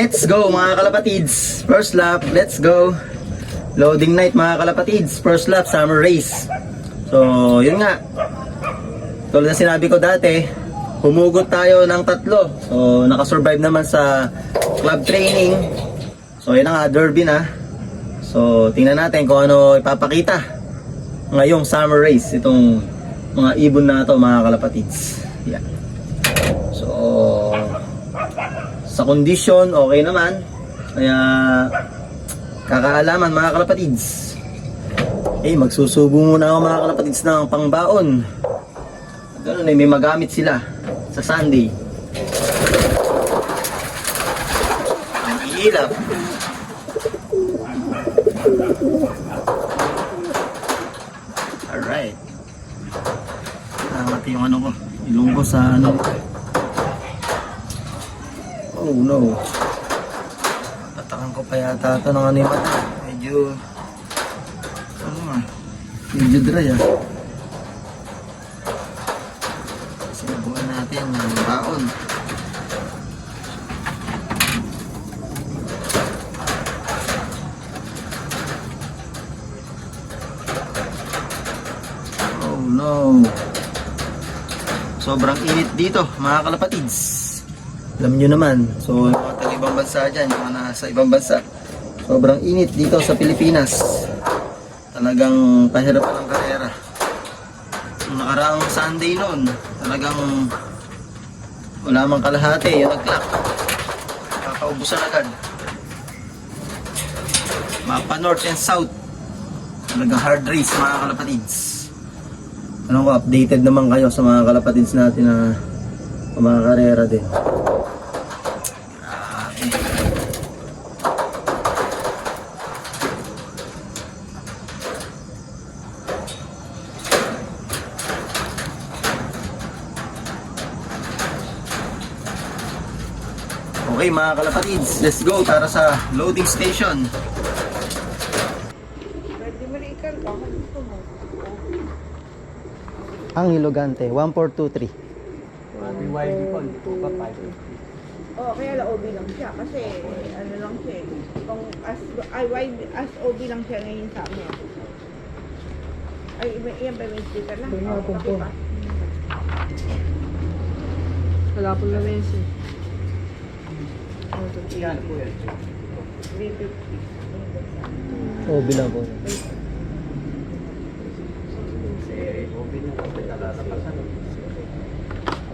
Let's go mga kalapatids. First lap, let's go. Loading night mga kalapatids. First lap, summer race. So, yun nga. Tulad na sinabi ko dati, humugot tayo ng 3. So, nakasurvive naman sa club training. So, yun na nga, derby na. So, tingnan natin kung ano ipapakita ngayong summer race. Itong mga ibon na ito mga kalapatids. Yan. So, sa condition, okay naman. Kaya, kakaalaman mga kalapatids. Magsusubo muna ako mga kalapatids ng pangbaon. Ganun may magamit sila sa Sunday. Ang iilap. Alright. Tama yung ano ko. Ilong ko sa ano. Oh no. Patakan ko pa yata ito ng ano yung mata. Medyo dry Sinubukan natin yung baon. Oh no. Sobrang init dito mga kalapatids. Alam nyo naman, so yung mga taga-ibang bansa dyan, yung mga nasa ibang bansa, sobrang init dito sa Pilipinas. Talagang kahirapan ng karera. Yung nakaraang Sunday noon, talagang wala mang kalahati, yung nag-clock. Kakaubusan agad. Mapa North and South. Talagang hard race mga kalapatids. Ano ko, updated naman kayo sa mga kalapatids natin na mga karera din. Okay mga kalapatids, let's go para sa loading station. Pwede mo rin ikan ka kung gusto mo. Ang Hilogante, 1423. BYD po, dito pa 550. Oo, kaya OB lang siya. Kasi ano lang siya eh. Kung as OB lang siya ngayon sa amin. Ay, yan ba may sticker lang? Kaya po po. Pa. Wala po na mesi. Yan po yan. 350. Oh, bilang po.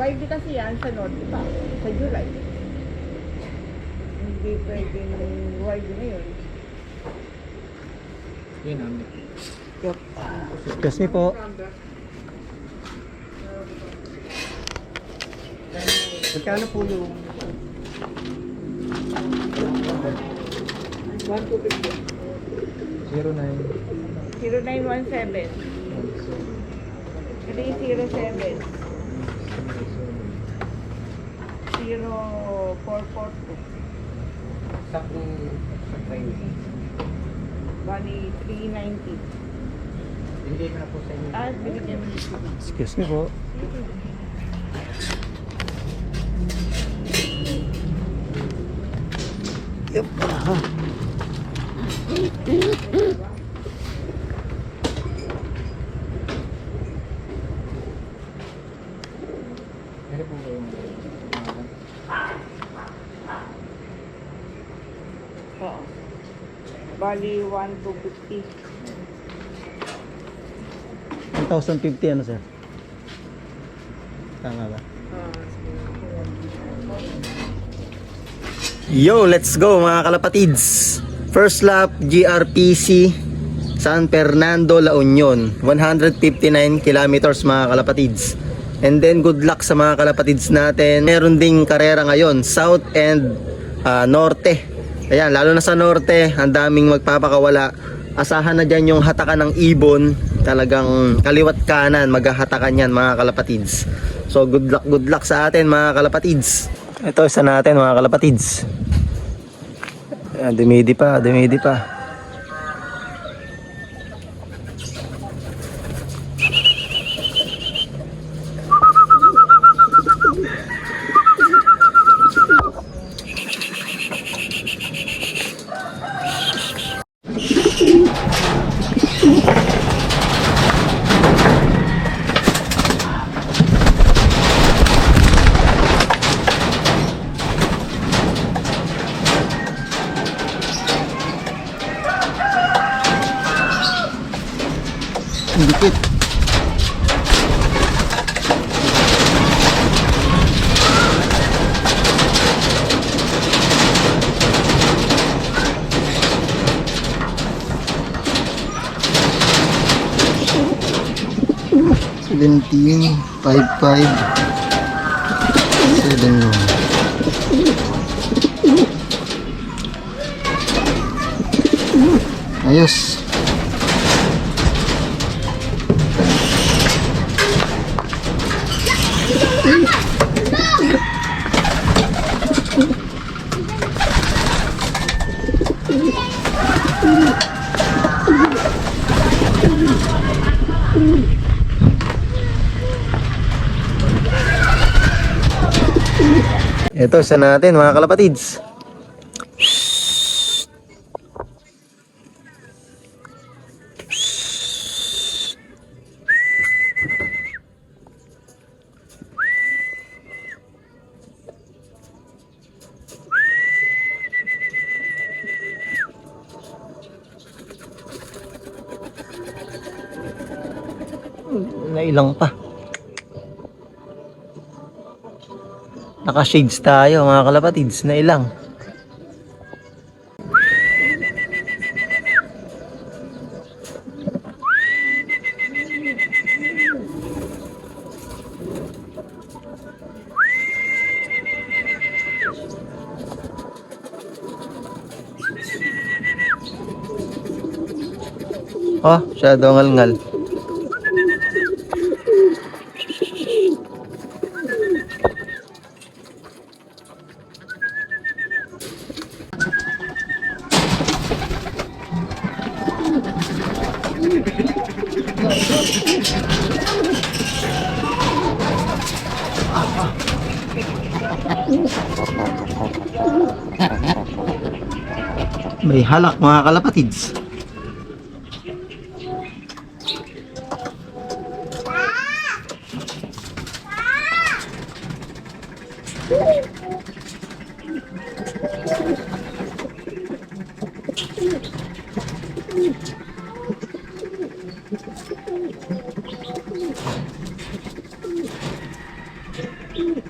YB kasi yan sa North pa. Sa July. Hindi pwedeng YB na yun. Yun ang Excuse me po. magkano po yung 09 0917 307 0442 saktong Bali 390. hindi na po sa inyo. Binigyan mo. Excuse me po. Yep. Aha. Ano po yung Oo. Bali 1,250. 1,050 ano sir? Tama ba? Yo, let's go mga kalapatids. First lap, GRPC San Fernando, La Union, 159 kilometers mga kalapatids. And then good luck sa mga kalapatids natin. Meron ding karera ngayon, South and Norte. Ayan, lalo na sa Norte, ang daming magpapakawala. Asahan na dyan yung hatakan ng ibon. Talagang kaliwat kanan, maghahatakan yan mga kalapatids. So good luck sa atin mga kalapatids. Ito isa natin mga kalapatids. Dumidi pa. Ang dikit. Seventeen, 5.5, 7. Ayos. Ito, isa natin mga kalapatids. Nailang pa. Naka-shades tayo mga kalapatids, nailang. Oh, shadow ngal-ngal. May halak mga kalapatids.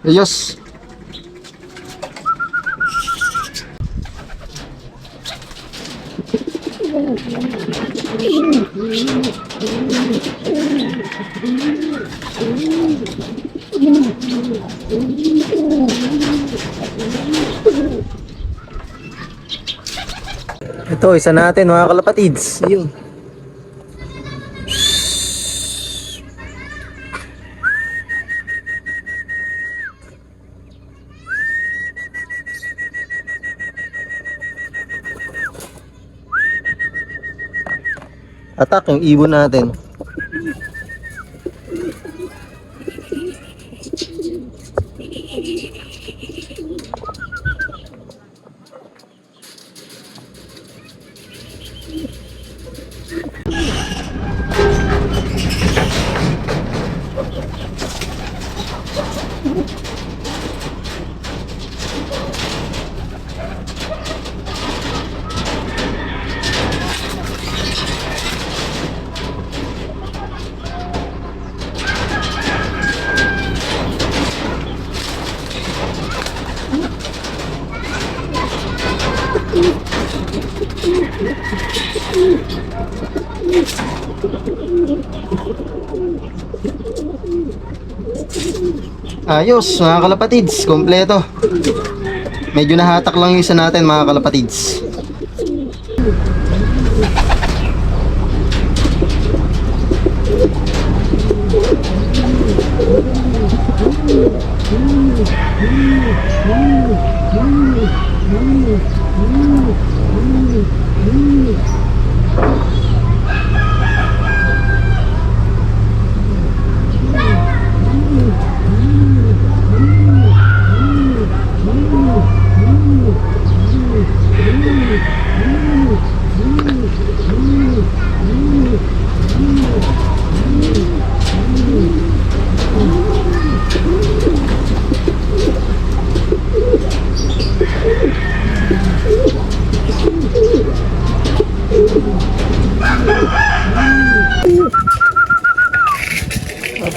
Ayos. Ito, isa natin mga kalapatids. Yun. Atak yung ibon natin. Ayos mga kalapatids, kompleto. Medyo nahatak lang yung isa natin mga kalapatids.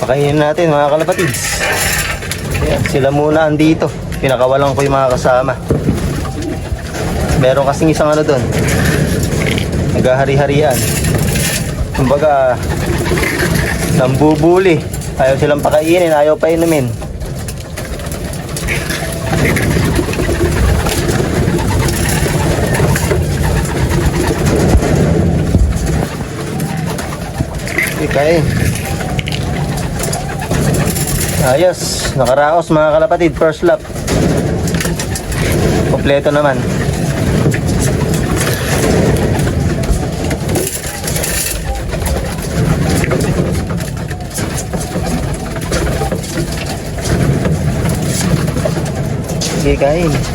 Pakainin natin mga kalapatids. Ayan, sila muna andito. Pinakawalan ko yung mga kasama. Meron kasing isang ano doon. Naghahari-harian. Kumbaga, nambubuli. Ayaw silang pakainin, ayaw pa inumin. Okay. Ayos, nakaraos mga kalapatid, first lap. Kompleto naman. Sige, kain.